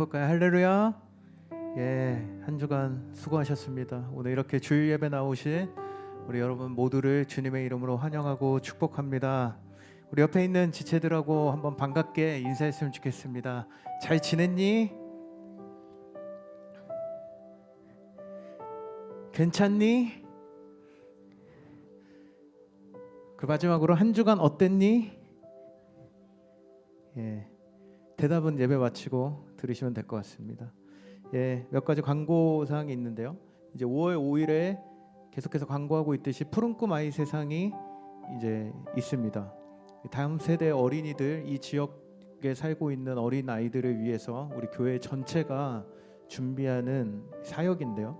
볼까요? 할렐루야. 한 주간 수고하셨습니다. 오늘 이렇게 주일 예배 나오신 우리 여러분 모두를 주님의 이름으로 환영하고 축복합니다. 우리 옆에 있는 지체들하고 한번 반갑게 인사했으면 좋겠습니다. 잘 지냈니? 괜찮니? 그 마지막으로 한 주간 어땠니? 대답은 예배 마치고 들으시면 될 것 같습니다. 몇 가지 광고 사항이 있는데요. 이제 5월 5일에 계속해서 광고하고 있듯이 푸른 꿈 아이 세상이 이제 있습니다. 다음 세대 어린이들, 이 지역에 살고 있는 어린 아이들을 위해서 우리 교회 전체가 준비하는 사역인데요.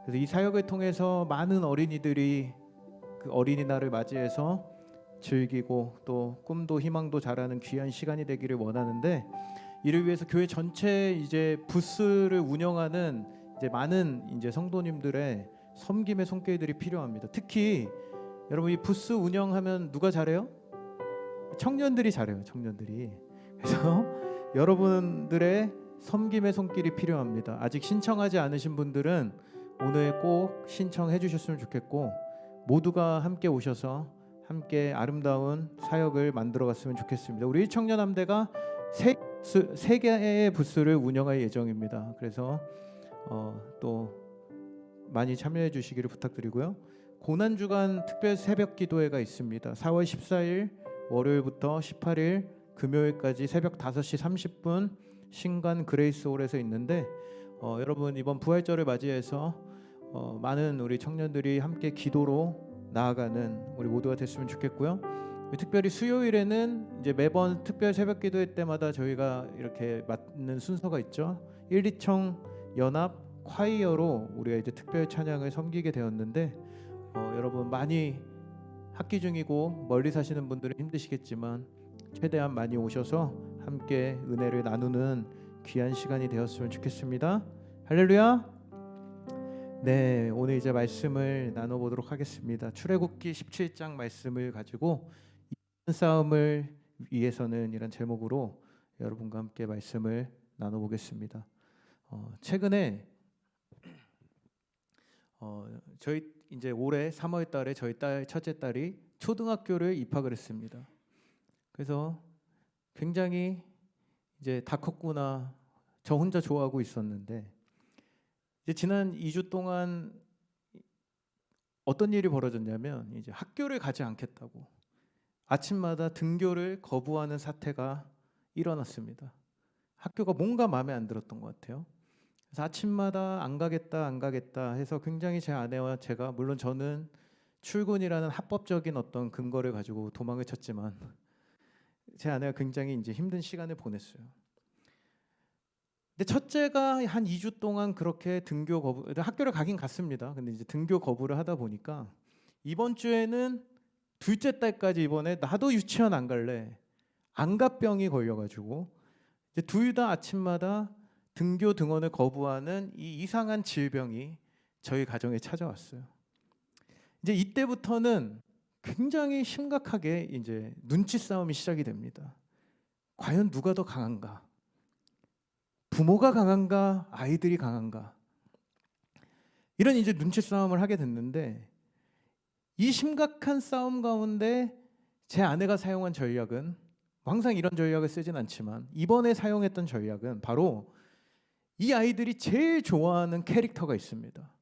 그래서 이 사역을 통해서 많은 어린이들이 그 어린이날을 맞이해서 즐기고 또 꿈도 희망도 자라는 귀한 시간이 되기를 원하는데, 이를 위해서 교회 전체 이제 부스를 운영하는 이제 많은 이제 성도님들의 섬김의 손길들이 필요합니다. 특히 여러분, 이 부스 운영하면 누가 잘해요? 청년들이 잘해요. 청년들이. 그래서 여러분들의 섬김의 손길이 필요합니다. 아직 신청하지 않으신 분들은 오늘 꼭 신청해 주셨으면 좋겠고, 모두가 함께 오셔서 함께 아름다운 사역을 만들어 갔으면 좋겠습니다. 우리 청년함대가 세 개의 부스를 운영할 예정입니다. 그래서 또 많이 참여해 주시기를 부탁드리고요. 고난주간 특별 새벽 기도회가 있습니다. 4월 14일 월요일부터 18일 금요일까지 새벽 5시 30분 신관 그레이스홀에서 있는데, 여러분 이번 부활절을 맞이해서 많은 우리 청년들이 함께 기도로 나아가는 우리 모두가 됐으면 좋겠고요. 특별히 수요일에는 이제 매번 특별 새벽 기도회 때마다 저희가 이렇게 맡는 순서가 있죠. 1, 2청 연합 콰이어로 우리가 이제 특별 찬양을 섬기게 되었는데, 여러분 많이 학기 중이고 멀리 사시는 분들은 힘드시겠지만 최대한 많이 오셔서 함께 은혜를 나누는 귀한 시간이 되었으면 좋겠습니다. 할렐루야. 오늘 이제 말씀을 나눠보도록 하겠습니다. 출애굽기 17장 말씀을 가지고 이기는 싸움을 위해서는 이란 제목으로 여러분과 함께 말씀을 나눠보겠습니다. 최근에 저희 이제 올해 3월 달에 저희 딸 첫째 딸이 초등학교를 입학을 했습니다. 그래서 굉장히 이제 다 컸구나, 저 혼자 좋아하고 있었는데, 이제 지난 2주 동안 어떤 일이 벌어졌냐면, 이제 학교를 가지 않겠다고 아침마다 등교를 거부하는 사태가 일어났습니다. 학교가 뭔가 마음에 안 들었던 것 같아요. 그래서 아침마다 안 가겠다 해서 굉장히 제 아내와 제가, 물론 저는 출근이라는 합법적인 어떤 근거를 가지고 도망을 쳤지만 제 아내가 굉장히 이제 힘든 시간을 보냈어요. 근데 첫째가 한 2주 동안 그렇게 등교 거부, 학교를 가긴 갔습니다. 근데 이제 등교 거부를 하다 보니까 이번 주에는 둘째 딸까지 이번에 나도 유치원 안 갈래, 안갑병이 걸려가지고 이제 둘 다 아침마다 등교 등원을 거부하는 이 이상한 질병이 저희 가정에 찾아왔어요. 이제 이때부터는 굉장히 심각하게 이제 눈치 싸움이 시작이 됩니다. 과연 누가 더 강한가? 부모가 강한가? 아이들이 강한가? 이런 이제 눈치 싸움을 하게 됐는데, 이 심각한 싸움 가운데 제 아내가 사용한 전략은, 항상 이런 전략을 쓰진 않지만 이번에 사용했던 전략은 바로 이 아이들이 제일 좋아하는 캐릭터가 있습니다.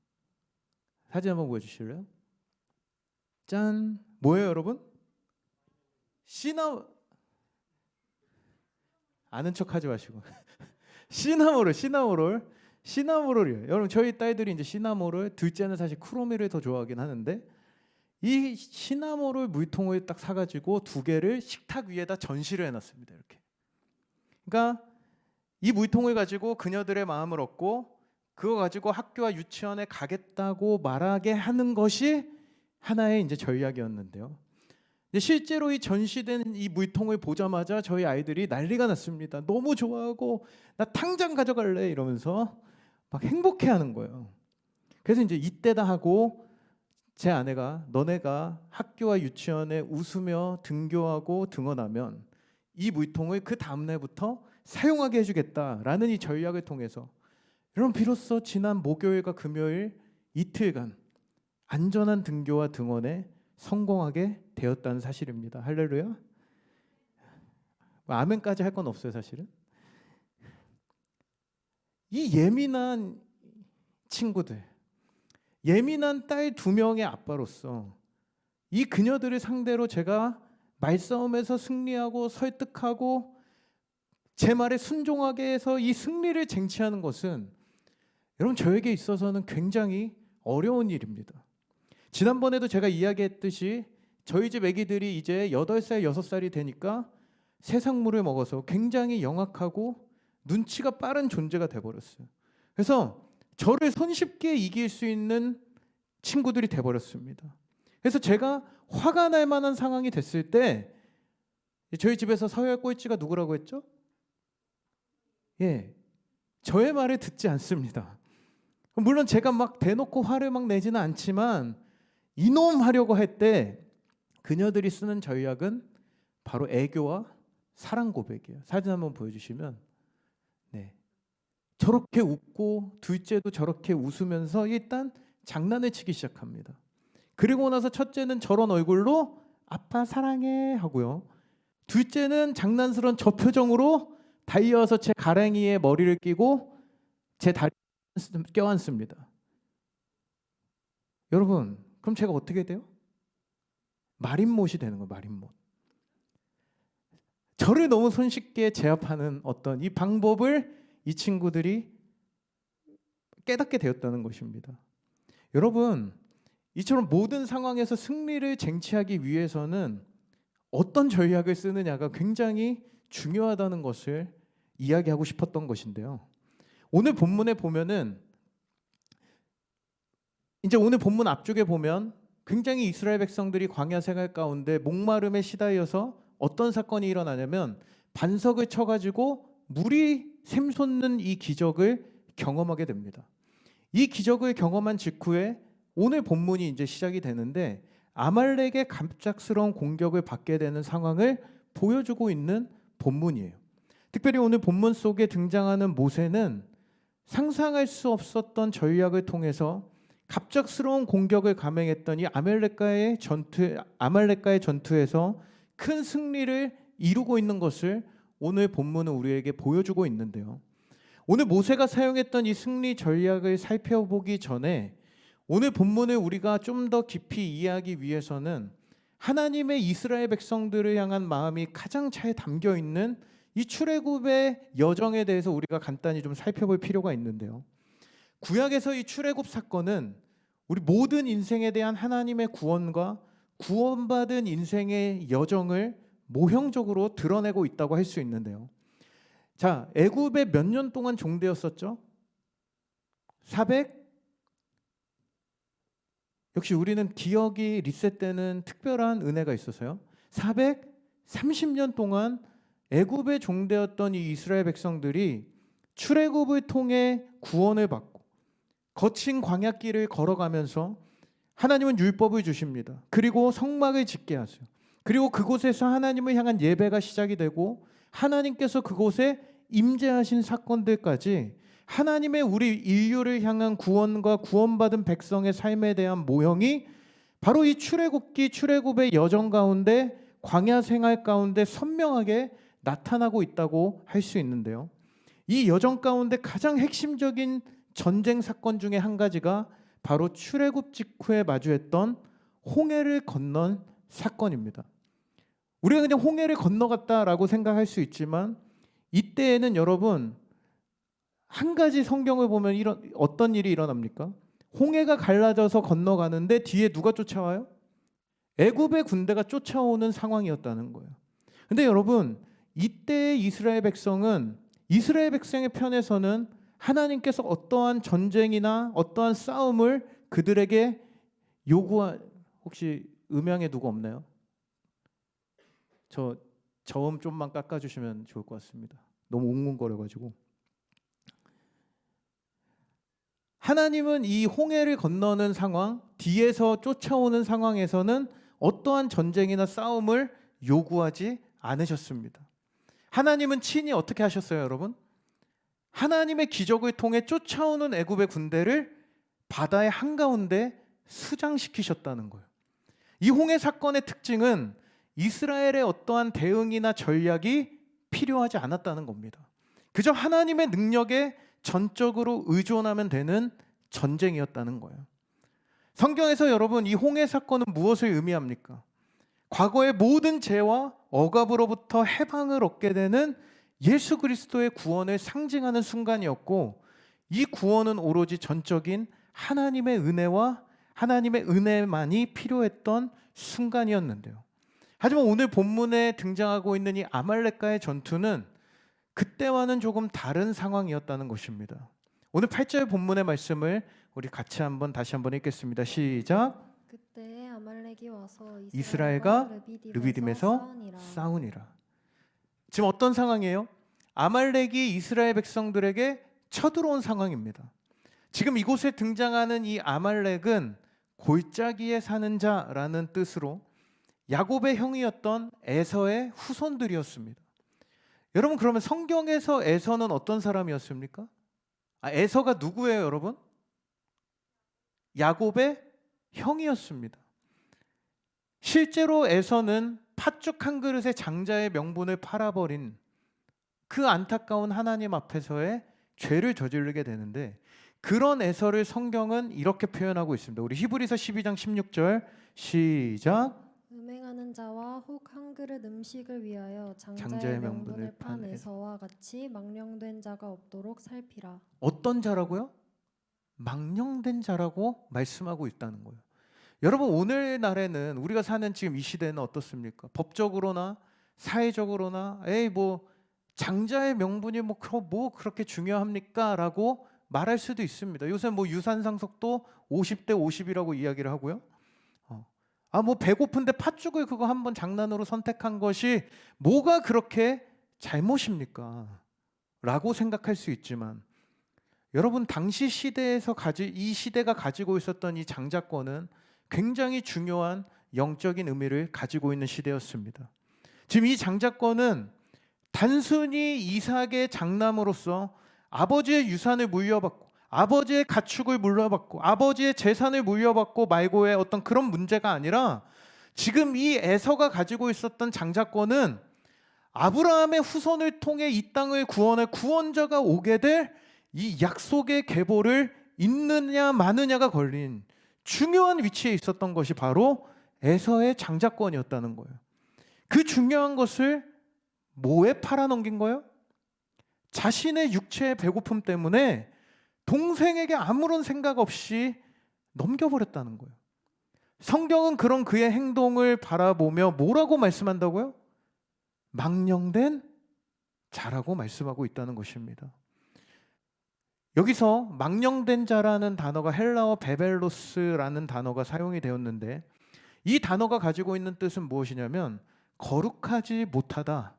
사진 한번 보여주실래요? 짠! 뭐예요 여러분? 아는 척 하지 마시고 시나모롤이에요. 여러분 저희 딸들이 이제 시나모롤, 둘째는 사실 크로미를 더 좋아하긴 하는데, 이 시나모롤 물통을 딱 사가지고 2개를 식탁 위에다 전시를 해놨습니다. 이렇게. 그러니까 이 물통을 가지고 그녀들의 마음을 얻고 그거 가지고 학교와 유치원에 가겠다고 말하게 하는 것이 하나의 이제 전략이었는데요. 실제로 이 전시된 이 물통을 보자마자 저희 아이들이 난리가 났습니다. 너무 좋아하고 나 당장 가져갈래 이러면서 막 행복해하는 거예요. 그래서 이제 이때다 하고 제 아내가, 너네가 학교와 유치원에 웃으며 등교하고 등원하면 이 물통을 그 다음 날부터 사용하게 해주겠다라는 이 전략을 통해서 여러분 비로소 지난 목요일과 금요일 이틀간 안전한 등교와 등원에 성공하게 되었다는 사실입니다. 할렐루야. 아멘까지 할 건 없어요, 사실은. 이 예민한 친구들, 예민한 딸 2명의 아빠로서 이 그녀들을 상대로 제가 말싸움에서 승리하고 설득하고 제 말에 순종하게 해서 이 승리를 쟁취하는 것은 여러분 저에게 있어서는 굉장히 어려운 일입니다. 지난번에도 제가 이야기했듯이 저희 집 아기들이 이제 8살, 6살이 되니까 세상물을 먹어서 굉장히 영악하고 눈치가 빠른 존재가 돼버렸어요. 그래서 저를 손쉽게 이길 수 있는 친구들이 돼버렸습니다. 그래서 제가 화가 날 만한 상황이 됐을 때 저희 집에서 서열 꼴찌가 누구라고 했죠? 예, 저의 말을 듣지 않습니다. 물론 제가 막 대놓고 화를 막 내지는 않지만 이놈 하려고 할 때 그녀들이 쓰는 전략은 바로 애교와 사랑 고백이에요. 사진 한번 보여주시면 네, 저렇게 웃고 둘째도 저렇게 웃으면서 일단 장난을 치기 시작합니다. 그리고 나서 첫째는 저런 얼굴로 아빠 사랑해 하고요. 둘째는 장난스러운 저 표정으로 달려와서 제 가랭이에 머리를 끼고 제 다리에 껴안습니다. 여러분, 그럼 제가 어떻게 돼요? 말인못이 되는 거예요. 말인못. 저를 너무 손쉽게 제압하는 어떤 이 방법을 이 친구들이 깨닫게 되었다는 것입니다. 여러분, 이처럼 모든 상황에서 승리를 쟁취하기 위해서는 어떤 전략을 쓰느냐가 굉장히 중요하다는 것을 이야기하고 싶었던 것인데요. 오늘 본문에 보면은 이제 오늘 본문 앞쪽에 보면 굉장히 이스라엘 백성들이 광야 생활 가운데 목마름에 시달려서 어떤 사건이 일어나냐면 반석을 쳐가지고 물이 샘솟는 이 기적을 경험하게 됩니다. 이 기적을 경험한 직후에 오늘 본문이 이제 시작이 되는데 아말렉의 갑작스러운 공격을 받게 되는 상황을 보여주고 있는 본문이에요. 특별히 오늘 본문 속에 등장하는 모세는 상상할 수 없었던 전략을 통해서 갑작스러운 공격을 감행했던 이 아말렉과의 전투에서 큰 승리를 이루고 있는 것을 오늘 본문은 우리에게 보여주고 있는데요. 오늘 모세가 사용했던 이 승리 전략을 살펴보기 전에 오늘 본문을 우리가 좀 더 깊이 이해하기 위해서는 하나님의 이스라엘 백성들을 향한 마음이 가장 잘 담겨 있는 이 출애굽의 여정에 대해서 우리가 간단히 좀 살펴볼 필요가 있는데요. 구약에서 이 출애굽 사건은 우리 모든 인생에 대한 하나님의 구원과 구원받은 인생의 여정을 모형적으로 드러내고 있다고 할 수 있는데요. 자, 애굽에 몇 년 동안 종되었었죠? 400? 역시 우리는 기억이 리셋되는 특별한 은혜가 있어서요. 430년 동안 애굽에 종되었던 이 이스라엘 백성들이 출애굽을 통해 구원을 받고 거친 광야길을 걸어가면서 하나님은 율법을 주십니다. 그리고 성막을 짓게 하세요. 그리고 그곳에서 하나님을 향한 예배가 시작이 되고 하나님께서 그곳에 임재하신 사건들까지 하나님의 우리 인류를 향한 구원과 구원받은 백성의 삶에 대한 모형이 바로 이 출애굽의 여정 가운데 광야 생활 가운데 선명하게 나타나고 있다고 할 수 있는데요. 이 여정 가운데 가장 핵심적인 전쟁 사건 중에 한 가지가 바로 출애굽 직후에 마주했던 홍해를 건넌 사건입니다. 우리가 그냥 홍해를 건너갔다라고 생각할 수 있지만 이때에는 여러분 한 가지 성경을 보면 어떤 일이 일어납니까? 홍해가 갈라져서 건너가는데 뒤에 누가 쫓아와요? 애굽의 군대가 쫓아오는 상황이었다는 거예요. 근데 여러분 이때의 이스라엘 백성은 이스라엘 백성의 편에서는 하나님께서 어떠한 전쟁이나 어떠한 싸움을 그들에게 혹시 음향에 누구 없나요? 저 저음 좀만 깎아주시면 좋을 것 같습니다. 너무 웅웅거려가지고. 하나님은 이 홍해를 건너는 상황, 뒤에서 쫓아오는 상황에서는 어떠한 전쟁이나 싸움을 요구하지 않으셨습니다. 하나님은 친히 어떻게 하셨어요, 여러분? 하나님의 기적을 통해 쫓아오는 애굽의 군대를 바다의 한가운데 수장시키셨다는 거예요. 이 홍해 사건의 특징은 이스라엘의 어떠한 대응이나 전략이 필요하지 않았다는 겁니다. 그저 하나님의 능력에 전적으로 의존하면 되는 전쟁이었다는 거예요. 성경에서 여러분, 이 홍해 사건은 무엇을 의미합니까? 과거의 모든 죄와 억압으로부터 해방을 얻게 되는 예수 그리스도의 구원을 상징하는 순간이었고, 이 구원은 오로지 전적인 하나님의 은혜와 하나님의 은혜만이 필요했던 순간이었는데요. 하지만 오늘 본문에 등장하고 있는 이 아말렉과의 전투는 그때와는 조금 다른 상황이었다는 것입니다. 오늘 8절 본문의 말씀을 우리 같이 다시 한번 읽겠습니다. 시작. 그때 아말렉이 와서 이스라엘과 르비딤에서 싸우니라. 지금 어떤 상황이에요? 아말렉이 이스라엘 백성들에게 쳐들어온 상황입니다. 지금 이곳에 등장하는 이 아말렉은 골짜기에 사는 자라는 뜻으로 야곱의 형이었던 에서의 후손들이었습니다. 여러분, 그러면 성경에서 에서는 어떤 사람이었습니까? 에서가 누구예요, 여러분? 야곱의 형이었습니다. 실제로 에서는 팥죽 한 그릇의 장자의 명분을 팔아버린 그 안타까운 하나님 앞에서의 죄를 저지르게 되는데, 그런 에서를 성경은 이렇게 표현하고 있습니다. 우리 히브리서 12장 16절 시작. 음행하는 자와 혹 한 그릇 음식을 위하여 장자의 명분을 판 에서와 같이 망령된 자가 없도록 살피라. 어떤 자라고요? 망령된 자라고 말씀하고 있다는 거예요. 여러분, 오늘날에는 우리가 사는 지금 이 시대는 어떻습니까? 법적으로나 사회적으로나 장자의 명분이 뭐 그렇게 중요합니까? 라고 말할 수도 있습니다. 요새 유산 상속도 50대 50이라고 이야기를 하고요. 배고픈데 팥죽을 그거 한번 장난으로 선택한 것이 뭐가 그렇게 잘못입니까? 라고 생각할 수 있지만, 여러분, 당시 시대에서 이 시대가 가지고 있었던 이 장자권은 굉장히 중요한 영적인 의미를 가지고 있는 시대였습니다. 지금 이 장자권은 단순히 이삭의 장남으로서 아버지의 유산을 물려받고 아버지의 가축을 물려받고 아버지의 재산을 물려받고 말고의 어떤 그런 문제가 아니라, 지금 이 에서가 가지고 있었던 장자권은 아브라함의 후손을 통해 이 땅을 구원할 구원자가 오게 될 이 약속의 계보를 잇느냐 마느냐가 걸린 중요한 위치에 있었던 것이 바로 에서의 장자권이었다는 거예요. 그 중요한 것을 뭐에 팔아넘긴 거예요? 자신의 육체의 배고픔 때문에 동생에게 아무런 생각 없이 넘겨버렸다는 거예요. 성경은 그런 그의 행동을 바라보며 뭐라고 말씀한다고요? 망령된 자라고 말씀하고 있다는 것입니다. 여기서 망령된 자라는 단어가 헬라어 베벨로스라는 단어가 사용이 되었는데, 이 단어가 가지고 있는 뜻은 무엇이냐면 거룩하지 못하다,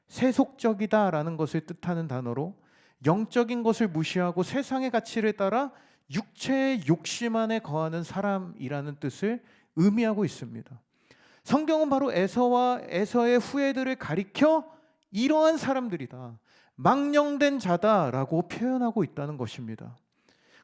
세속적이다 라는 것을 뜻하는 단어로, 영적인 것을 무시하고 세상의 가치를 따라 육체의 욕심 안에 거하는 사람이라는 뜻을 의미하고 있습니다. 성경은 바로 에서와 에서의 후예들을 가리켜 이러한 사람들이다, 망령된 자다라고 표현하고 있다는 것입니다.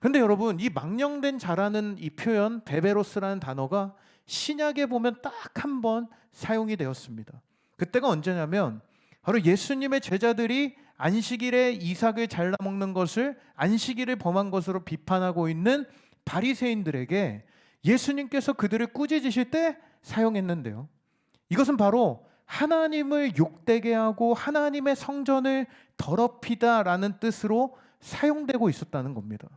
그런데 여러분, 이 망령된 자라는 이 표현, 베베로스라는 단어가 신약에 보면 딱 한 번 사용이 되었습니다. 그때가 언제냐면 바로 예수님의 제자들이 안식일에 이삭을 잘라 먹는 것을 안식일을 범한 것으로 비판하고 있는 바리새인들에게 예수님께서 그들을 꾸짖으실 때 사용했는데요. 이것은 바로 하나님을 욕되게 하고 하나님의 성전을 더럽히다라는 뜻으로 사용되고 있었다는 겁니다.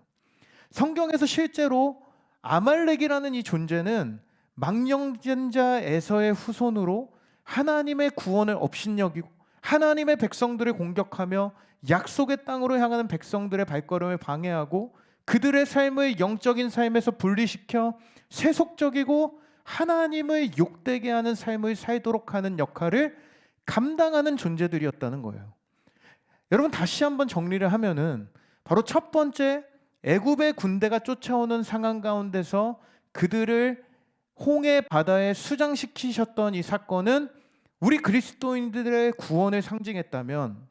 성경에서 실제로 아말렉이라는 이 존재는 망령된 자 에서의 후손으로 하나님의 구원을 업신여기고 하나님의 백성들을 공격하며 약속의 땅으로 향하는 백성들의 발걸음을 방해하고 그들의 삶을 영적인 삶에서 분리시켜 세속적이고 하나님을 욕되게 하는 삶을 살도록 하는 역할을 감당하는 존재들이었다는 거예요. 여러분, 다시 한번 정리를 하면은 바로 첫 번째, 애굽의 군대가 쫓아오는 상황 가운데서 그들을 홍해 바다에 수장시키셨던 이 사건은 우리 그리스도인들의 구원을 상징했다면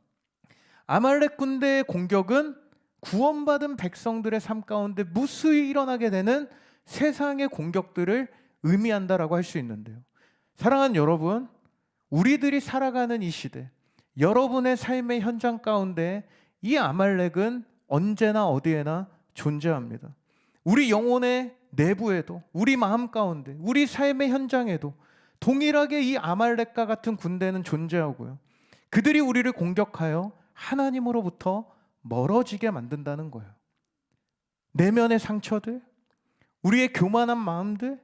아말렉 군대의 공격은 구원받은 백성들의 삶 가운데 무수히 일어나게 되는 세상의 공격들을 의미한다라고 할 수 있는데요. 사랑하는 여러분, 우리들이 살아가는 이 시대, 여러분의 삶의 현장 가운데 이 아말렉은 언제나 어디에나 존재합니다. 우리 영혼의 내부에도, 우리 마음 가운데, 우리 삶의 현장에도 동일하게 이 아말렉과 같은 군대는 존재하고요. 그들이 우리를 공격하여 하나님으로부터 멀어지게 만든다는 거예요. 내면의 상처들, 우리의 교만한 마음들,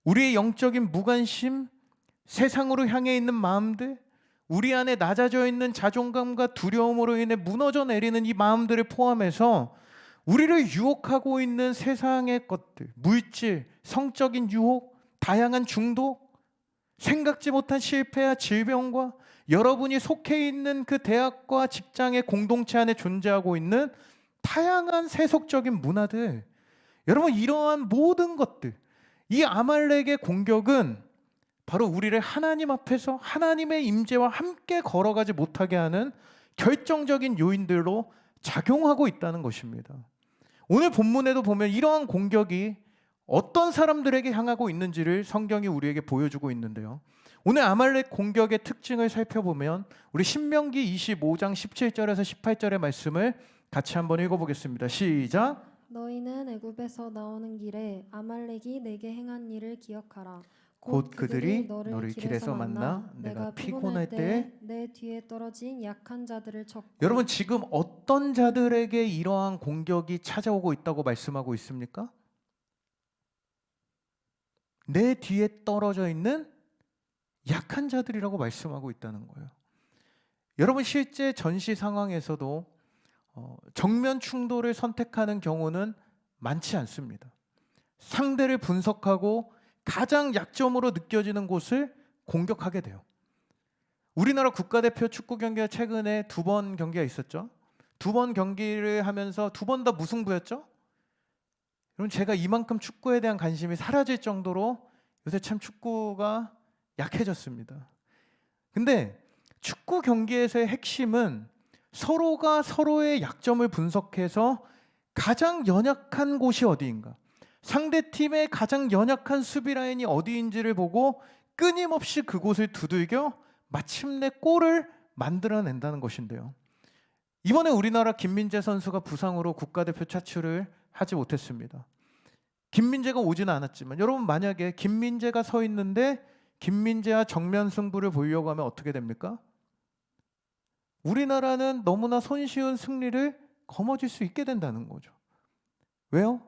우리의 영적인 무관심, 세상으로 향해 있는 마음들, 우리 안에 낮아져 있는 자존감과 두려움으로 인해 무너져 내리는 이 마음들을 포함해서 우리를 유혹하고 있는 세상의 것들, 물질, 성적인 유혹, 다양한 중독, 생각지 못한 실패와 질병과 여러분이 속해 있는 그 대학과 직장의 공동체 안에 존재하고 있는 다양한 세속적인 문화들, 여러분 이러한 모든 것들, 이 아말렉의 공격은 바로 우리를 하나님 앞에서 하나님의 임재와 함께 걸어가지 못하게 하는 결정적인 요인들로 작용하고 있다는 것입니다. 오늘 본문에도 보면 이러한 공격이 어떤 사람들에게 향하고 있는지를 성경이 우리에게 보여주고 있는데요. 오늘 아말렉 공격의 특징을 살펴보면 우리 신명기 25장 17절에서 18절의 말씀을 같이 한번 읽어보겠습니다. 시작. 너희는 애굽에서 나오는 길에 아말렉이 내게 행한 일을 기억하라. 곧 그들이 너를 길에서 만나 내가 피곤할 때 내 뒤에 떨어진 약한 자들을 쳤고. 여러분 지금 어떤 자들에게 이러한 공격이 찾아오고 있다고 말씀하고 있습니까? 내 뒤에 떨어져 있는 약한 자들이라고 말씀하고 있다는 거예요. 여러분 실제 전시 상황에서도 정면 충돌을 선택하는 경우는 많지 않습니다. 상대를 분석하고 가장 약점으로 느껴지는 곳을 공격하게 돼요. 우리나라 국가대표 축구 경기가 최근에 2번 경기가 있었죠. 2번 경기를 하면서 2번 다 무승부였죠. 여러분 제가 이만큼 축구에 대한 관심이 사라질 정도로 요새 참 축구가 약해졌습니다. 근데 축구 경기에서의 핵심은 서로가 서로의 약점을 분석해서 가장 연약한 곳이 어디인가, 상대팀의 가장 연약한 수비 라인이 어디인지를 보고 끊임없이 그곳을 두들겨 마침내 골을 만들어낸다는 것인데요. 이번에 우리나라 김민재 선수가 부상으로 국가대표 차출을 하지 못했습니다. 김민재가 오지는 않았지만 여러분 만약에 김민재가 서 있는데 김민재와 정면 승부를 보려고 하면 어떻게 됩니까? 우리나라는 너무나 손쉬운 승리를 거머쥘 수 있게 된다는 거죠. 왜요?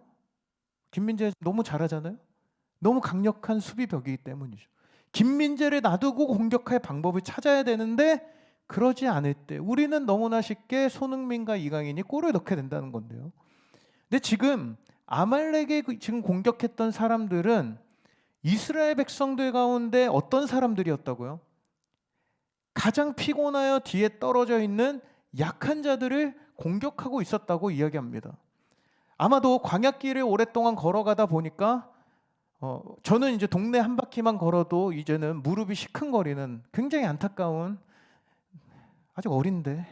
김민재 너무 잘하잖아요. 너무 강력한 수비벽이기 때문이죠. 김민재를 놔두고 공격할 방법을 찾아야 되는데 그러지 않을 때 우리는 너무나 쉽게 손흥민과 이강인이 골을 넣게 된다는 건데요. 근데 지금 아말렉에 지금 공격했던 사람들은 이스라엘 백성들 가운데 어떤 사람들이었다고요? 가장 피곤하여 뒤에 떨어져 있는 약한 자들을 공격하고 있었다고 이야기합니다. 아마도 광야길을 오랫동안 걸어가다 보니까 저는 이제 동네 한 바퀴만 걸어도 이제는 무릎이 시큰거리는 굉장히 안타까운, 아직 어린데,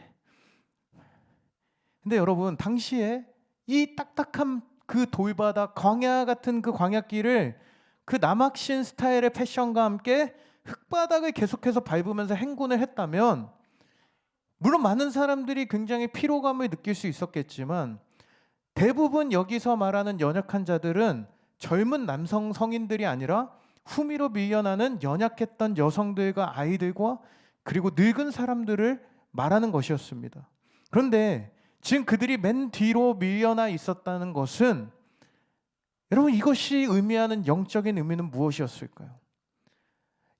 근데 여러분 당시에 이 딱딱한 그 돌바닥, 광야 같은 그 광야길을 그 남학신 스타일의 패션과 함께 흙바닥을 계속해서 밟으면서 행군을 했다면 물론 많은 사람들이 굉장히 피로감을 느낄 수 있었겠지만 대부분 여기서 말하는 연약한 자들은 젊은 남성 성인들이 아니라 후미로 밀려나는 연약했던 여성들과 아이들과 그리고 늙은 사람들을 말하는 것이었습니다. 그런데 지금 그들이 맨 뒤로 밀려나 있었다는 것은 여러분 이것이 의미하는 영적인 의미는 무엇이었을까요?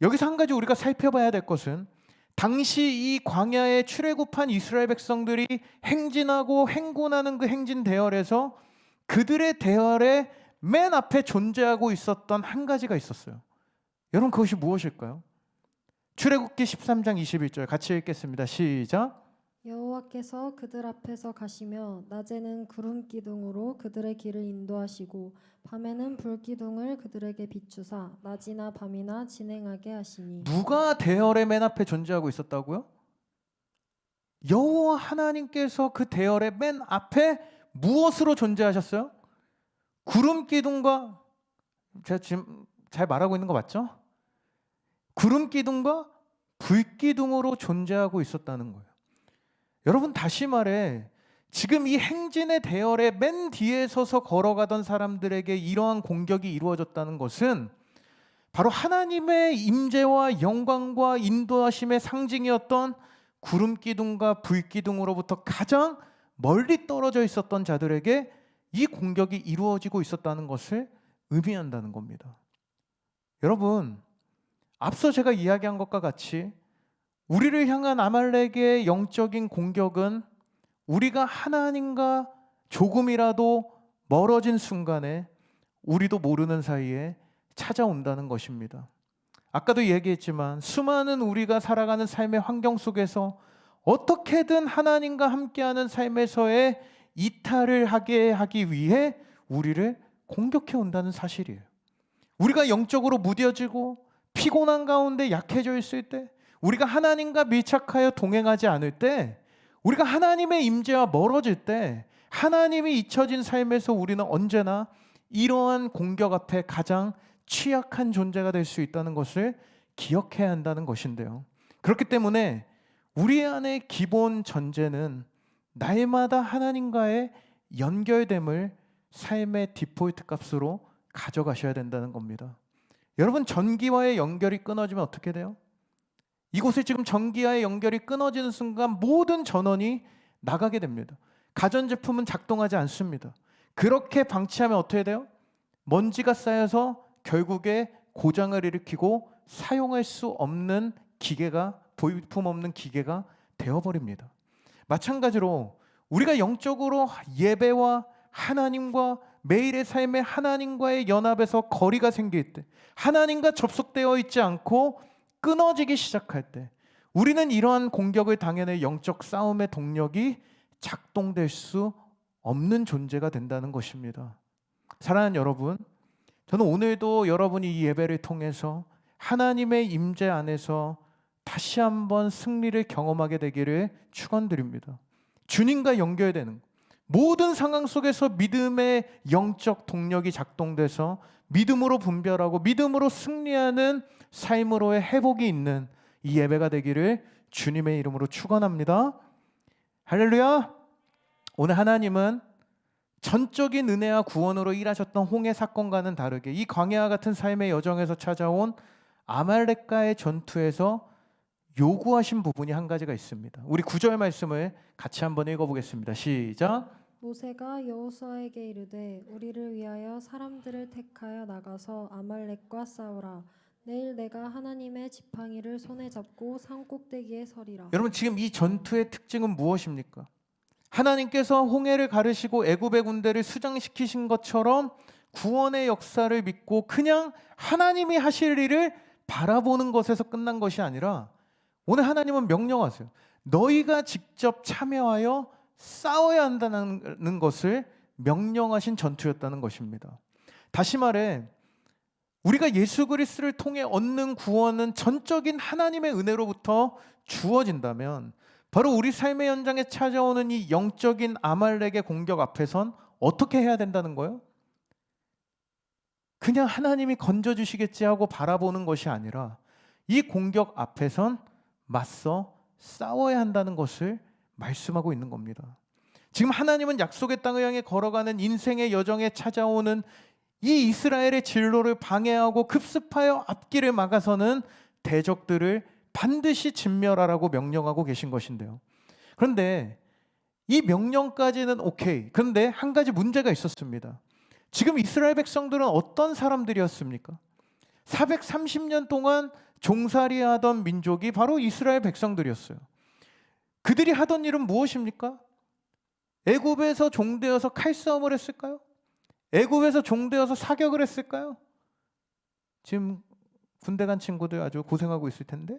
여기서 한 가지 우리가 살펴봐야 될 것은 당시 이 광야에 출애굽한 이스라엘 백성들이 행진하고 행군하는 그 행진 대열에서 그들의 대열에 맨 앞에 존재하고 있었던 한 가지가 있었어요. 여러분 그것이 무엇일까요? 출애굽기 13장 21절 같이 읽겠습니다. 시작. 여호와께서 그들 앞에서 가시며 낮에는 구름 기둥으로 그들의 길을 인도하시고 밤에는 불 기둥을 그들에게 비추사 낮이나 밤이나 진행하게 하시니 누가 대열의 맨 앞에 존재하고 있었다고요? 여호와 하나님께서 그 대열의 맨 앞에 무엇으로 존재하셨어요? 구름 기둥과, 제가 지금 잘 말하고 있는 거 맞죠? 구름 기둥과 불 기둥으로 존재하고 있었다는 거예요. 여러분, 다시 말해 지금 이 행진의 대열의 맨 뒤에 서서 걸어가던 사람들에게 이러한 공격이 이루어졌다는 것은 바로 하나님의 임재와 영광과 인도하심의 상징이었던 구름 기둥과 불 기둥으로부터 가장 멀리 떨어져 있었던 자들에게 이 공격이 이루어지고 있었다는 것을 의미한다는 겁니다. 여러분, 앞서 제가 이야기한 것과 같이 우리를 향한 아말렉의 영적인 공격은 우리가 하나님과 조금이라도 멀어진 순간에 우리도 모르는 사이에 찾아온다는 것입니다. 아까도 얘기했지만 수많은 우리가 살아가는 삶의 환경 속에서 어떻게든 하나님과 함께하는 삶에서의 이탈을 하게 하기 위해 우리를 공격해 온다는 사실이에요. 우리가 영적으로 무뎌지고 피곤한 가운데 약해져 있을 때, 우리가 하나님과 밀착하여 동행하지 않을 때, 우리가 하나님의 임재와 멀어질 때, 하나님이 잊혀진 삶에서 우리는 언제나 이러한 공격 앞에 가장 취약한 존재가 될 수 있다는 것을 기억해야 한다는 것인데요. 그렇기 때문에 우리 안의 기본 전제는 날마다 하나님과의 연결됨을 삶의 디폴트 값으로 가져가셔야 된다는 겁니다. 여러분, 전기와의 연결이 끊어지면 어떻게 돼요? 이곳에 지금 전기와의 연결이 끊어지는 순간 모든 전원이 나가게 됩니다. 가전제품은 작동하지 않습니다. 그렇게 방치하면 어떻게 돼요? 먼지가 쌓여서 결국에 고장을 일으키고 사용할 수 없는 기계가, 볼품 없는 기계가 되어버립니다. 마찬가지로 우리가 영적으로 예배와 하나님과 매일의 삶에 하나님과의 연합에서 거리가 생길 때, 하나님과 접속되어 있지 않고 끊어지기 시작할 때, 우리는 이러한 공격을 당해낼 영적 싸움의 동력이 작동될 수 없는 존재가 된다는 것입니다. 사랑하는 여러분, 저는 오늘도 여러분이 이 예배를 통해서 하나님의 임재 안에서 다시 한번 승리를 경험하게 되기를 축원드립니다. 주님과 연결되는 모든 상황 속에서 믿음의 영적 동력이 작동돼서 믿음으로 분별하고 믿음으로 승리하는 삶으로의 회복이 있는 이 예배가 되기를 주님의 이름으로 축원합니다. 할렐루야. 오늘 하나님은 전적인 은혜와 구원으로 일하셨던 홍해 사건과는 다르게 이 광야와 같은 삶의 여정에서 찾아온 아말렉과의 전투에서 요구하신 부분이 한 가지가 있습니다. 우리 9절 말씀을 같이 한번 읽어보겠습니다. 시작. 모세가 여호수아에게 이르되 우리를 위하여 사람들을 택하여 나가서 아말렉과 싸우라. 내일 내가 하나님의 지팡이를 손에 잡고 산 꼭대기에 서리라. 여러분, 지금 이 전투의 특징은 무엇입니까? 하나님께서 홍해를 가르시고 애굽의 군대를 수장시키신 것처럼 구원의 역사를 믿고 그냥 하나님이 하실 일을 바라보는 것에서 끝난 것이 아니라 오늘 하나님은 명령하세요. 너희가 직접 참여하여 싸워야 한다는 것을 명령하신 전투였다는 것입니다. 다시 말해 우리가 예수 그리스도를 통해 얻는 구원은 전적인 하나님의 은혜로부터 주어진다면 바로 우리 삶의 현장에 찾아오는 이 영적인 아말렉의 공격 앞에선 어떻게 해야 된다는 거예요? 그냥 하나님이 건져주시겠지 하고 바라보는 것이 아니라 이 공격 앞에선 맞서 싸워야 한다는 것을 말씀하고 있는 겁니다. 지금 하나님은 약속의 땅을 향해 걸어가는 인생의 여정에 찾아오는 이 이스라엘의 진로를 방해하고 급습하여 앞길을 막아서는 대적들을 반드시 진멸하라고 명령하고 계신 것인데요. 그런데 이 명령까지는 오케이. 그런데 한 가지 문제가 있었습니다. 지금 이스라엘 백성들은 어떤 사람들이었습니까? 430년 동안 종살이하던 민족이 바로 이스라엘 백성들이었어요. 그들이 하던 일은 무엇입니까? 애굽에서 종되어서 칼싸움을 했을까요? 애굽에서 종되어서 사격을 했을까요? 지금 군대 간 친구들 아주 고생하고 있을 텐데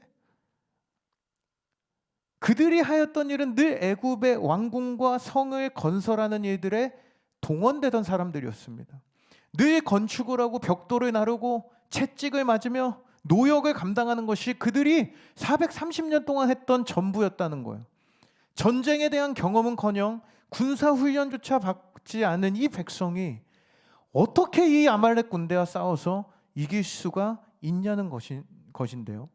그들이 하였던 일은 늘 애굽의 왕궁과 성을 건설하는 일들에 동원되던 사람들이었습니다. 늘 건축을 하고 벽돌을 나르고 채찍을 맞으며 노역을 감당하는 것이 그들이 430년 동안 했던 전부였다는 거예요. 전쟁에 대한 경험은커녕 군사 훈련조차 받지 않은 이 백성이 어떻게 이 아말렉 군대와 싸워서 이길 수가 있냐는 것인데요.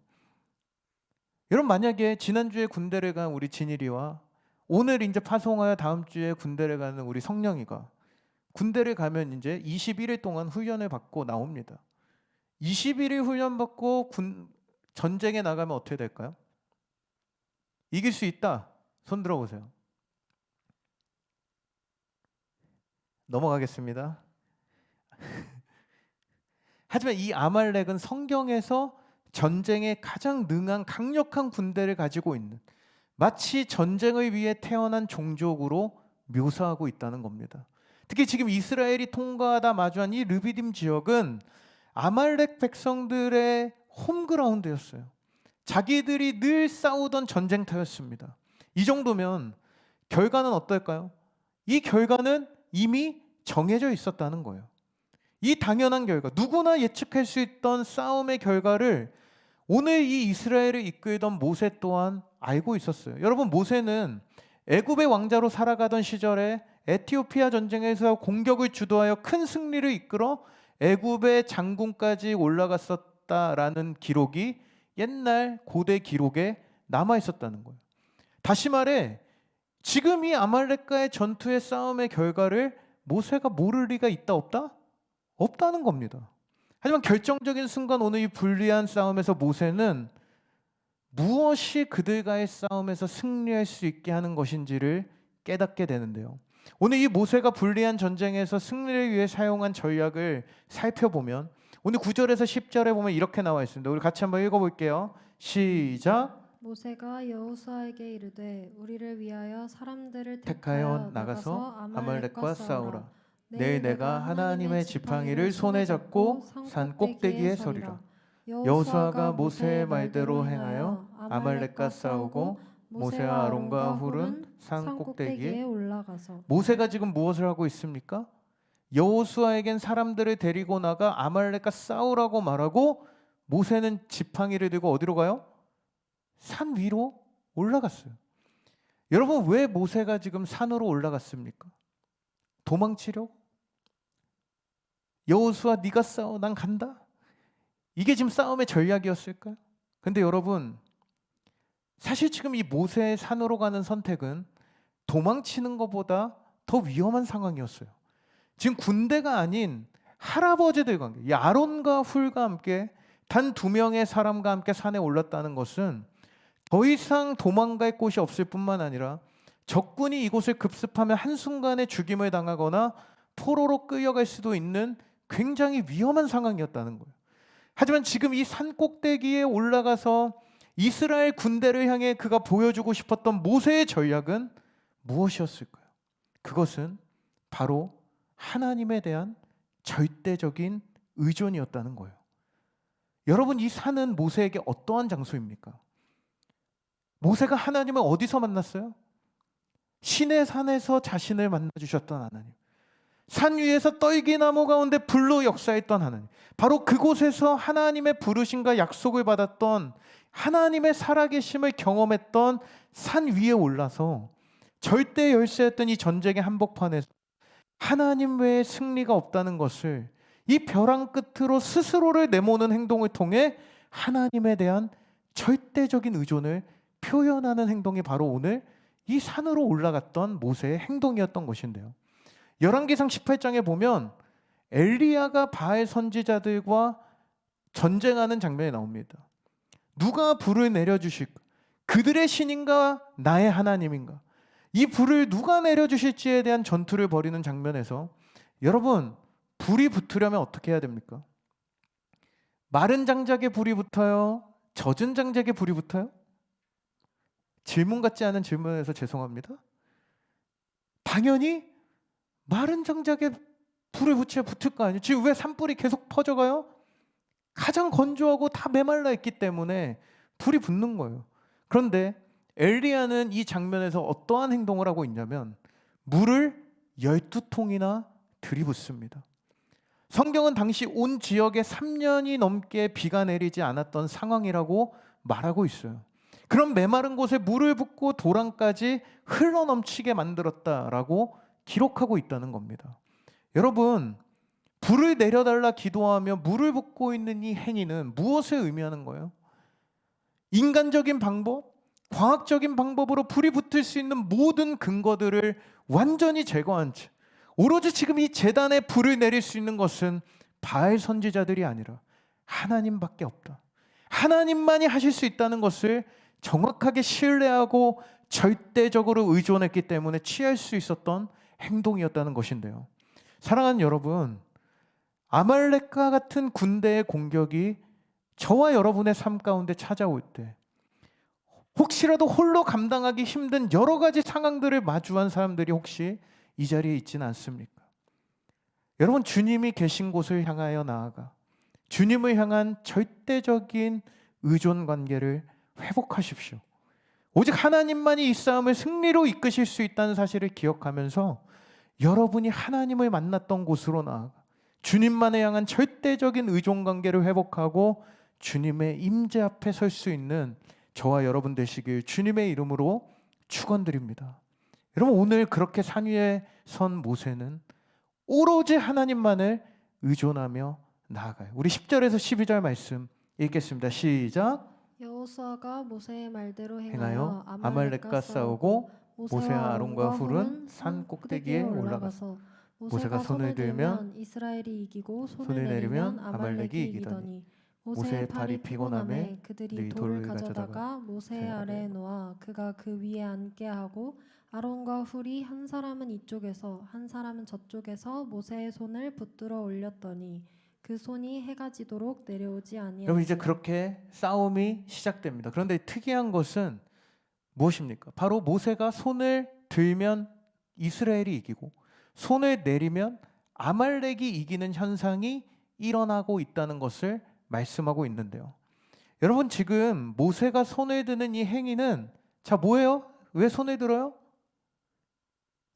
여러분, 만약에 지난주에 군대를 간 우리 진일이와 오늘 이제 파송하여 다음 주에 군대를 가는 우리 성령이가 군대를 가면 이제 21일 동안 훈련을 받고 나옵니다. 21일 훈련 받고 전쟁에 나가면 어떻게 될까요? 이길 수 있다. 손 들어보세요. 넘어가겠습니다. 하지만 이 아말렉은 성경에서 전쟁에 가장 능한 강력한 군대를 가지고 있는, 마치 전쟁을 위해 태어난 종족으로 묘사하고 있다는 겁니다. 특히 지금 이스라엘이 통과하다 마주한 이 르비딤 지역은 아말렉 백성들의 홈그라운드였어요. 자기들이 늘 싸우던 전쟁터였습니다. 이 정도면 결과는 어떨까요? 이 결과는 이미 정해져 있었다는 거예요. 이 당연한 결과, 누구나 예측할 수 있던 싸움의 결과를 오늘 이 이스라엘을 이끌던 모세 또한 알고 있었어요. 여러분, 모세는 애굽의 왕자로 살아가던 시절에 에티오피아 전쟁에서 공격을 주도하여 큰 승리를 이끌어 애굽의 장군까지 올라갔었다라는 기록이 옛날 고대 기록에 남아 있었다는 거예요. 다시 말해, 지금 이 아말렉과의 전투의 싸움의 결과를 모세가 모를 리가 있다 없다? 없다는 겁니다. 하지만 결정적인 순간 오늘 이 불리한 싸움에서 모세는 무엇이 그들과의 싸움에서 승리할 수 있게 하는 것인지를 깨닫게 되는데요. 오늘 이 모세가 불리한 전쟁에서 승리를 위해 사용한 전략을 살펴보면 오늘 9절에서 10절에 보면 이렇게 나와 있습니다. 우리 같이 한번 읽어볼게요. 시작. 모세가 여호수아에게 이르되 우리를 위하여 사람들을 택하여 나가서 아말렉과 싸우라. 내일 내가 하나님의 지팡이를 손에 잡고 산 꼭대기에 서리라. 여호수아가 모세의 말대로 행하여 아말렉과 싸우고 모세와 아론과 훌은 산 꼭대기에 올라가서. 모세가 지금 무엇을 하고 있습니까? 여호수아에겐 사람들을 데리고 나가 아말렉과 싸우라고 말하고 모세는 지팡이를 들고 어디로 가요? 산 위로 올라갔어요. 여러분, 왜 모세가 지금 산으로 올라갔습니까? 도망치려고? 여호수아 네가 싸워, 난 간다. 이게 지금 싸움의 전략이었을까요? 근데 여러분, 사실 지금 이 모세의 산으로 가는 선택은 도망치는 것보다 더 위험한 상황이었어요. 지금 군대가 아닌 할아버지들과 함께, 이 아론과 훌과 함께 단 2명의 사람과 함께 산에 올랐다는 것은 더 이상 도망갈 곳이 없을 뿐만 아니라 적군이 이곳을 급습하면 한순간에 죽임을 당하거나 포로로 끌려갈 수도 있는 굉장히 위험한 상황이었다는 거예요. 하지만 지금 이 산 꼭대기에 올라가서 이스라엘 군대를 향해 그가 보여주고 싶었던 모세의 전략은 무엇이었을까요? 그것은 바로 하나님에 대한 절대적인 의존이었다는 거예요. 여러분, 이 산은 모세에게 어떠한 장소입니까? 모세가 하나님을 어디서 만났어요? 시내 산에서 자신을 만나주셨던 하나님, 산 위에서 떨기나무 가운데 불로 역사했던 하나님, 바로 그곳에서 하나님의 부르심과 약속을 받았던 하나님의 살아계심을 경험했던 산 위에 올라서 절대 열세였던 이 전쟁의 한복판에서 하나님 외에 승리가 없다는 것을 이 벼랑 끝으로 스스로를 내모는 행동을 통해 하나님에 대한 절대적인 의존을 표현하는 행동이 바로 오늘 이 산으로 올라갔던 모세의 행동이었던 것인데요. 열왕기상 18장에 보면 엘리야가 바알 선지자들과 전쟁하는 장면이 나옵니다. 누가 불을 내려주실까? 그들의 신인가 나의 하나님인가? 이 불을 누가 내려주실지에 대한 전투를 벌이는 장면에서 여러분, 불이 붙으려면 어떻게 해야 됩니까? 마른 장작에 불이 붙어요? 젖은 장작에 불이 붙어요? 질문 같지 않은 질문에서 죄송합니다. 당연히 마른 장작에 불을 붙여야 붙을 거 아니에요. 지금 왜 산불이 계속 퍼져가요? 가장 건조하고 다 메말라 있기 때문에 불이 붙는 거예요. 그런데 엘리야는 이 장면에서 어떠한 행동을 하고 있냐면 물을 12통이나 들이붓습니다. 성경은 당시 온 지역에 3년이 넘게 비가 내리지 않았던 상황이라고 말하고 있어요. 그런 메마른 곳에 물을 붓고 도랑까지 흘러넘치게 만들었다라고 기록하고 있다는 겁니다. 여러분, 불을 내려달라 기도하며 물을 붓고 있는 이 행위는 무엇을 의미하는 거예요? 인간적인 방법, 과학적인 방법으로 불이 붙을 수 있는 모든 근거들을 완전히 제거한 채 오로지 지금 이 제단에 불을 내릴 수 있는 것은 바알 선지자들이 아니라 하나님밖에 없다. 하나님만이 하실 수 있다는 것을 정확하게 신뢰하고 절대적으로 의존했기 때문에 취할 수 있었던 행동이었다는 것인데요. 사랑하는 여러분, 아말렉과 같은 군대의 공격이 저와 여러분의 삶 가운데 찾아올 때 혹시라도 홀로 감당하기 힘든 여러 가지 상황들을 마주한 사람들이 혹시 이 자리에 있지는 않습니까? 여러분, 주님이 계신 곳을 향하여 나아가 주님을 향한 절대적인 의존 관계를 회복하십시오. 오직 하나님만이 이 싸움을 승리로 이끄실 수 있다는 사실을 기억하면서 여러분이 하나님을 만났던 곳으로 나아가 주님만을 향한 절대적인 의존 관계를 회복하고 주님의 임재 앞에 설 수 있는 저와 여러분 되시길 주님의 이름으로 축원드립니다. 여러분, 오늘 그렇게 산 위에 선 모세는 오로지 하나님만을 의존하며 나아가요. 우리 10절에서 12절 말씀 읽겠습니다. 시작. 여호수아가 모세의 말대로 행하여 행하여 아말렉과 싸우고 모세와 아론과 훌은 산 꼭대기에 올라가서 모세가 손을 들면 이스라엘이 이기고 손을 손을 내리면 내리면 아말렉이 아말렉이 이기더니 이기더니 모세의 모세의 팔이 팔이 피곤함에 피곤함에 그들이 그들이 돌을 돌을 가져다가 가져다가 모세 모세 아래에 아래에 놓아 그가 그 위에 앉게 하고 아론과 훌이 한 사람은 이쪽에서 한 사람은 저쪽에서 모세의 손을 붙들어 올렸더니 그 손이 해가 지도록 내려오지 여러분, 이제 아니한지라. 그렇게 싸움이 시작됩니다. 그런데 특이한 것은 무엇입니까? 바로 모세가 손을 들면 이스라엘이 이기고 손을 내리면 아말렉이 이기는 현상이 일어나고 있다는 것을 말씀하고 있는데요. 여러분, 지금 모세가 손을 드는 이 행위는 자 뭐예요? 왜 손을 들어요?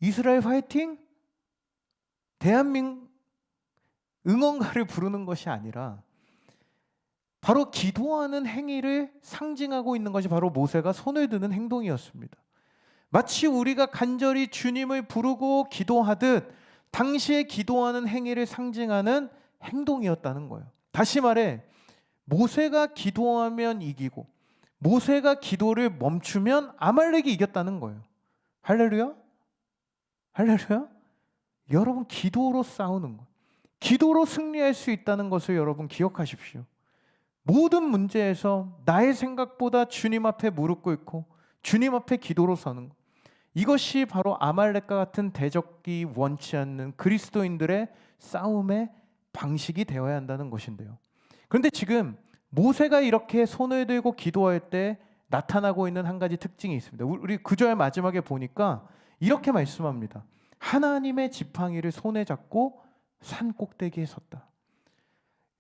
이스라엘 화이팅? 대한민국 응원가를 부르는 것이 아니라 바로 기도하는 행위를 상징하고 있는 것이 바로 모세가 손을 드는 행동이었습니다. 마치 우리가 간절히 주님을 부르고 기도하듯 당시에 기도하는 행위를 상징하는 행동이었다는 거예요. 다시 말해 모세가 기도하면 이기고 모세가 기도를 멈추면 아말렉이 이겼다는 거예요. 할렐루야? 할렐루야? 여러분, 기도로 싸우는 것, 기도로 승리할 수 있다는 것을 여러분 기억하십시오. 모든 문제에서 나의 생각보다 주님 앞에 무릎 꿇고 주님 앞에 기도로 서는 것, 이것이 바로 아말렉과 같은 대적이 원치 않는 그리스도인들의 싸움의 방식이 되어야 한다는 것인데요. 그런데 지금 모세가 이렇게 손을 들고 기도할 때 나타나고 있는 한 가지 특징이 있습니다. 우리 9절 마지막에 보니까 이렇게 말씀합니다. 하나님의 지팡이를 손에 잡고 산 꼭대기에 섰다.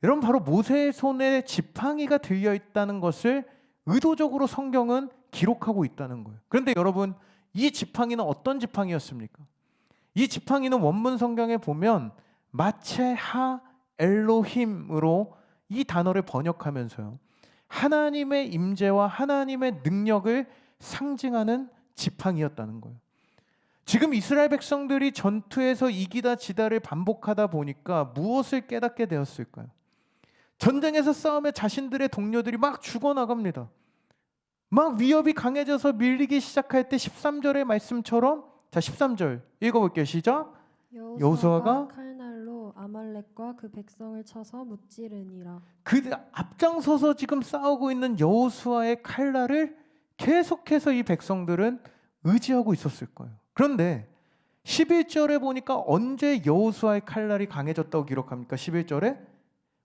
여러분, 바로 모세의 손에 지팡이가 들려 있다는 것을 의도적으로 성경은 기록하고 있다는 거예요. 그런데 여러분, 이 지팡이는 어떤 지팡이였습니까? 이 지팡이는 원문 성경에 보면 마체하 엘로힘으로 이 단어를 번역하면서요, 하나님의 임재와 하나님의 능력을 상징하는 지팡이였다는 거예요. 지금 이스라엘 백성들이 전투에서 이기다 지다를 반복하다 보니까 무엇을 깨닫게 되었을까요? 전쟁에서 싸움에 자신들의 동료들이 막 죽어나갑니다. 막 위협이 강해져서 밀리기 시작할 때 13절의 말씀처럼, 자 13절 읽어볼게요. 시작. 여호수아가 칼날로 아말렉과 그 백성을 쳐서 무찌르니라. 그 앞장서서 지금 싸우고 있는 여호수아의 칼날을 계속해서 이 백성들은 의지하고 있었을 거예요. 그런데 11절에 보니까 언제 여호수아의 칼날이 강해졌다고 기록합니까? 11절에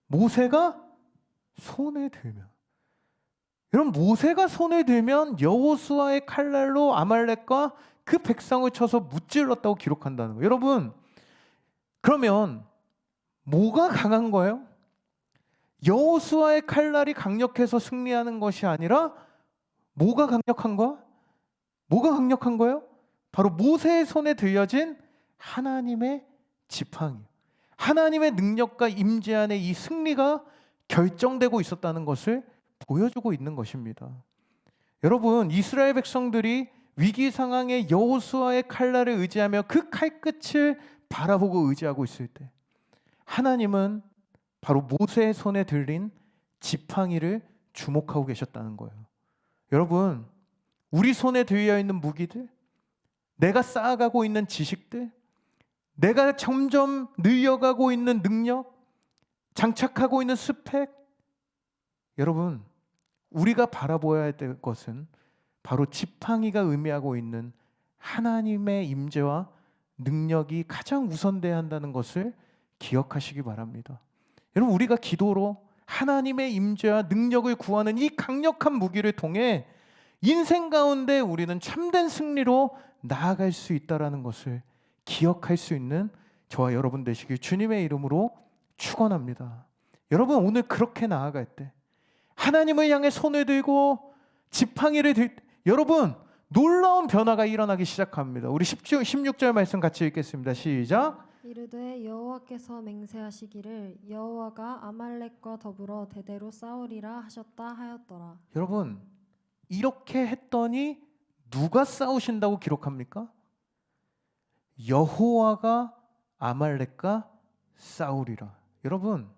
모세가 손을 들면, 여러분, 모세가 손을 들면 여호수아의 칼날로 아말렉과 그 백성을 쳐서 무찔렀다고 기록한다는 거예요. 여러분, 그러면 뭐가 강한 거예요? 여호수아의 칼날이 강력해서 승리하는 것이 아니라 뭐가 강력한 거야? 뭐가 강력한 거예요? 바로 모세의 손에 들려진 하나님의 지팡이, 하나님의 능력과 임재 안에 이 승리가 결정되고 있었다는 것을 보여주고 있는 것입니다. 여러분, 이스라엘 백성들이 위기 상황에 여호수아의 칼날을 의지하며 그 칼끝을 바라보고 의지하고 있을 때, 하나님은 바로 모세의 손에 들린 지팡이를 주목하고 계셨다는 거예요. 여러분, 우리 손에 들려 있는 무기들, 내가 쌓아가고 있는 지식들, 내가 점점 늘려가고 있는 능력, 장착하고 있는 스펙, 여러분, 우리가 바라보아야 될 것은 바로 지팡이가 의미하고 있는 하나님의 임재와 능력이 가장 우선돼야 한다는 것을 기억하시기 바랍니다. 여러분, 우리가 기도로 하나님의 임재와 능력을 구하는 이 강력한 무기를 통해 인생 가운데 우리는 참된 승리로 나아갈 수 있다는 것을 기억할 수 있는 저와 여러분 되시길 주님의 이름으로 축원합니다. 여러분, 오늘 그렇게 나아갈 때 하나님을 향해 손을 들고 지팡이를 들 때 여러분, 놀라운 변화가 일어나기 시작합니다. 우리 16절 말씀 같이 읽겠습니다. 시작. 이르되 여호와께서 맹세하시기를 여호와가 아말렉과 더불어 대대로 싸우리라 하셨다 하였더라. 여러분, 이렇게 했더니 누가 싸우신다고 기록합니까? 여호와가 아말렉과 싸우리라. 여러분,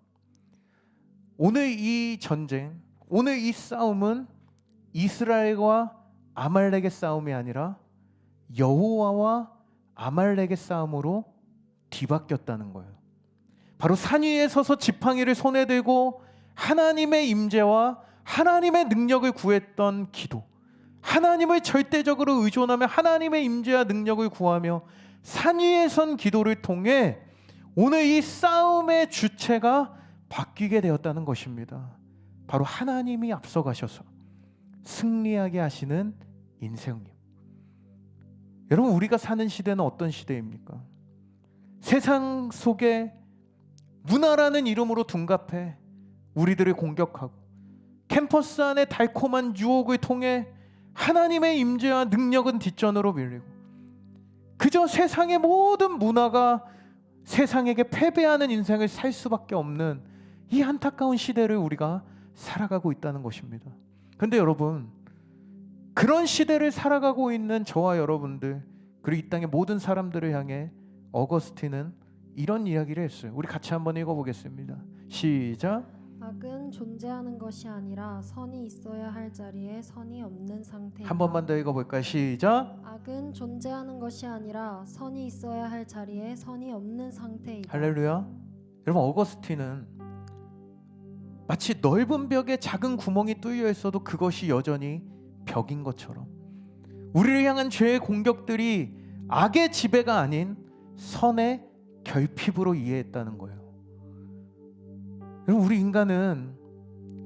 오늘 이 전쟁, 오늘 이 싸움은 이스라엘과 아말렉의 싸움이 아니라 여호와와 아말렉의 싸움으로 뒤바뀌었다는 거예요. 바로 산 위에 서서 지팡이를 손에 들고 하나님의 임재와 하나님의 능력을 구했던 기도, 하나님을 절대적으로 의존하며 하나님의 임재와 능력을 구하며 산 위에 선 기도를 통해 오늘 이 싸움의 주체가 바뀌게 되었다는 것입니다. 바로 하나님이 앞서가셔서 승리하게 하시는 인생님. 여러분, 우리가 사는 시대는 어떤 시대입니까? 세상 속에 문화라는 이름으로 둔갑해 우리들을 공격하고 캠퍼스 안에 달콤한 유혹을 통해 하나님의 임재와 능력은 뒷전으로 밀리고 그저 세상의 모든 문화가 세상에게 패배하는 인생을 살 수밖에 없는 이 안타까운 시대를 우리가 살아가고 있다는 것입니다. 그런데 여러분, 그런 시대를 살아가고 있는 저와 여러분들, 그리고 이 땅의 모든 사람들을 향해 어거스틴은 이런 이야기를 했어요. 우리 같이 한번 읽어보겠습니다. 시작. 악은 존재하는 것이 아니라 선이 있어야 할 자리에 선이 없는 상태이다. 한 번만 더 읽어볼까요? 시작. 악은 존재하는 것이 아니라 선이 있어야 할 자리에 선이 없는 상태이다. 할렐루야. 여러분, 어거스틴은 마치 넓은 벽에 작은 구멍이 뚫려 있어도 그것이 여전히 벽인 것처럼 우리를 향한 죄의 공격들이 악의 지배가 아닌 선의 결핍으로 이해했다는 거예요. 여러분, 우리 인간은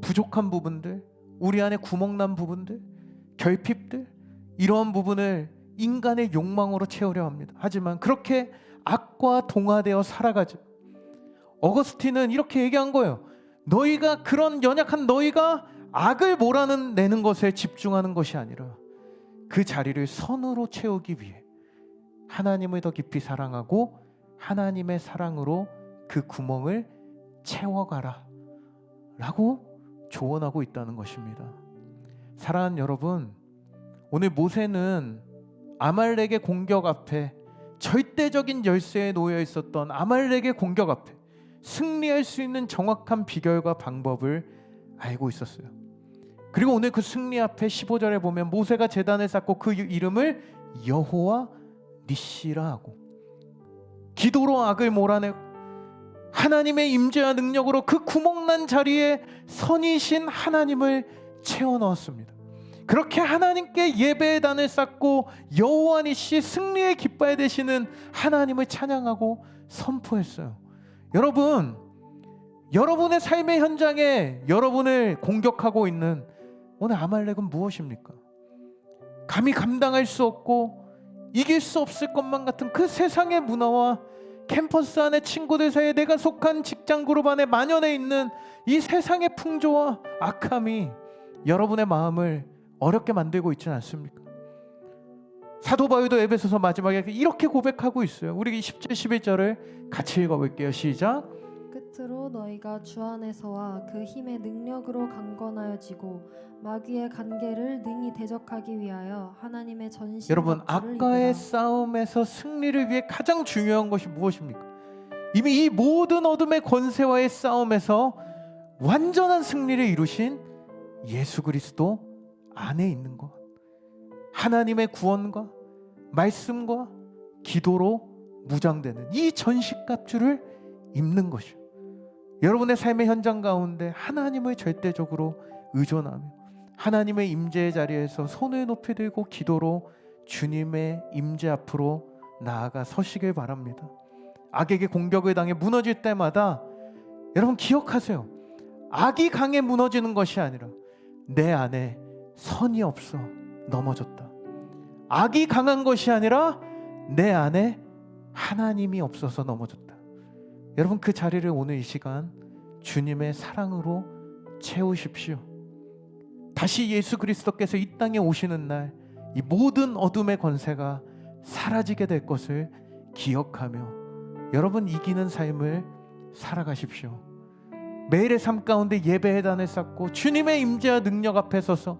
부족한 부분들, 우리 안에 구멍난 부분들, 결핍들, 이러한 부분을 인간의 욕망으로 채우려 합니다. 하지만 그렇게 악과 동화되어 살아가죠. 어거스틴은 이렇게 얘기한 거예요. 너희가 그런 연약한 너희가 악을 몰아내는 것에 집중하는 것이 아니라 그 자리를 선으로 채우기 위해 하나님을 더 깊이 사랑하고 하나님의 사랑으로 그 구멍을 채워가라 라고 조언하고 있다는 것입니다. 사랑하는 여러분, 오늘 모세는 아말렉의 공격 앞에, 절대적인 열쇠에 놓여 있었던 아말렉의 공격 앞에 승리할 수 있는 정확한 비결과 방법을 알고 있었어요. 그리고 오늘 그 승리 앞에 15절에 보면 모세가 제단을 쌓고 그 이름을 여호와 니시라 하고 기도로 악을 몰아내고 하나님의 임재와 능력으로 그 구멍난 자리에 선이신 하나님을 채워 넣었습니다. 그렇게 하나님께 예배의 단을 쌓고 여호와 니시, 승리의 깃발 되시는 하나님을 찬양하고 선포했어요. 여러분, 여러분의 삶의 현장에 여러분을 공격하고 있는 오늘 아말렉은 무엇입니까? 감히 감당할 수 없고 이길 수 없을 것만 같은 그 세상의 문화와 캠퍼스 안에 친구들 사이에 내가 속한 직장 그룹 안에 만연해 있는 이 세상의 풍조와 악함이 여러분의 마음을 어렵게 만들고 있지는 않습니까? 사도 바울도 에베소서 마지막에 이렇게 고백하고 있어요. 우리 10절 11절을 같이 읽어볼게요. 시작. 끝으로 너희가 주 안에서와 그 힘의 능력으로 강건하여지고 마귀의 관계를 능히 대적하기 위하여 하나님의 전신 여러분, 갑주를 아까의 입으라. 싸움에서 승리를 위해 가장 중요한 것이 무엇입니까? 이미 이 모든 어둠의 권세와의 싸움에서 완전한 승리를 이루신 예수 그리스도 안에 있는 것, 하나님의 구원과 말씀과 기도로 무장되는 이 전신갑주를 입는 것이요, 여러분의 삶의 현장 가운데 하나님을 절대적으로 의존하며 하나님의 임재의 자리에서 손을 높이 들고 기도로 주님의 임재 앞으로 나아가 서시길 바랍니다. 악에게 공격을 당해 무너질 때마다 여러분 기억하세요. 악이 강해 무너지는 것이 아니라 내 안에 선이 없어 넘어졌다. 악이 강한 것이 아니라 내 안에 하나님이 없어서 넘어졌다. 여러분, 그 자리를 오늘 이 시간 주님의 사랑으로 채우십시오. 다시 예수 그리스도께서 이 땅에 오시는 날 이 모든 어둠의 권세가 사라지게 될 것을 기억하며 여러분 이기는 삶을 살아가십시오. 매일의 삶 가운데 예배의 단을 쌓고 주님의 임재와 능력 앞에 서서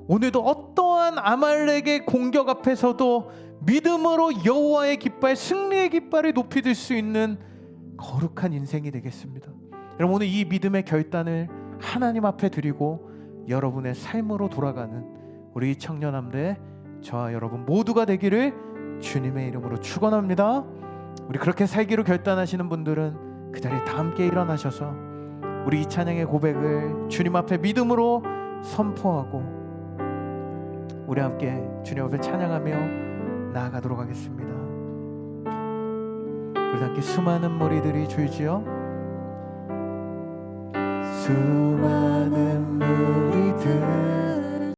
오늘도 어떠한 아말렉의 공격 앞에서도 믿음으로 여호와의 깃발, 승리의 깃발을 높이 들 수 있는 거룩한 인생이 되겠습니다. 여러분, 오늘 이 믿음의 결단을 하나님 앞에 드리고 여러분의 삶으로 돌아가는 우리 청년함대 저와 여러분 모두가 되기를 주님의 이름으로 축원합니다. 우리 그렇게 살기로 결단하시는 분들은 그 자리에 다 함께 일어나셔서 우리 이 찬양의 고백을 주님 앞에 믿음으로 선포하고 우리 함께 주님 앞에 찬양하며 나아가도록 하겠습니다. 우리 함께 수많은 머리들이 줄지어 수많은 무리들